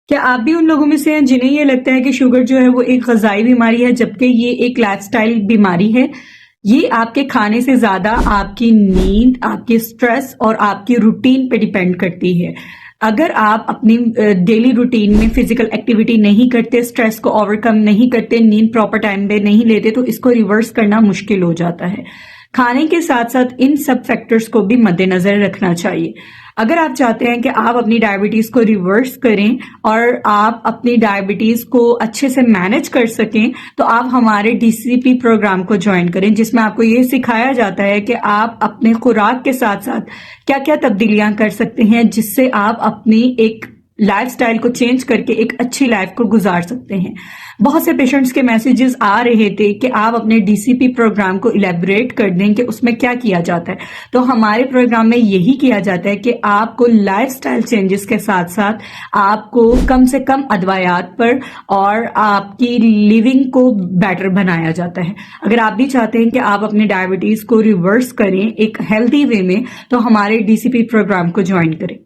کیا آپ بھی ان لوگوں میں سے ہیں جنہیں یہ لگتا ہے کہ شوگر جو ہے وہ ایک غذائی بیماری ہے جبکہ یہ ایک لائف سٹائل بیماری ہے؟ یہ آپ کے کھانے سے زیادہ آپ کی نیند، آپ کے سٹریس اور آپ کی روٹین پہ ڈیپینڈ کرتی ہے۔ اگر آپ اپنی ڈیلی روٹین میں فزیکل ایکٹیویٹی نہیں کرتے، سٹریس کو اوور کم نہیں کرتے، نیند پراپر ٹائم پہ نہیں لیتے تو اس کو ریورس کرنا مشکل ہو جاتا ہے۔ کھانے کے ساتھ ساتھ ان سب فیکٹرز کو بھی مد نظر رکھنا چاہیے۔ اگر آپ چاہتے ہیں کہ آپ اپنی ڈائبٹیز کو ریورس کریں اور آپ اپنی ڈائبٹیز کو اچھے سے مینج کر سکیں تو آپ ہمارے ڈی سی پی پروگرام کو جوائن کریں، جس میں آپ کو یہ سکھایا جاتا ہے کہ آپ اپنے خوراک کے ساتھ ساتھ کیا کیا تبدیلیاں کر سکتے ہیں جس سے آپ اپنی ایک لائف سٹائل کو چینج کر کے ایک اچھی لائف کو گزار سکتے ہیں۔ بہت سے پیشنٹس کے میسیجز آ رہے تھے کہ آپ اپنے ڈی سی پی پروگرام کو الیبوریٹ کر دیں کہ اس میں کیا کیا جاتا ہے۔ تو ہمارے پروگرام میں یہی کیا جاتا ہے کہ آپ کو لائف سٹائل چینجز کے ساتھ ساتھ آپ کو کم سے کم ادویات پر اور آپ کی لیونگ کو بیٹر بنایا جاتا ہے۔ اگر آپ بھی چاہتے ہیں کہ آپ اپنے ڈائبٹیز کو ریورس کریں ایک ہیلدی وے میں تو ہمارے ڈی سی پی پروگرام کو جوائن کریں۔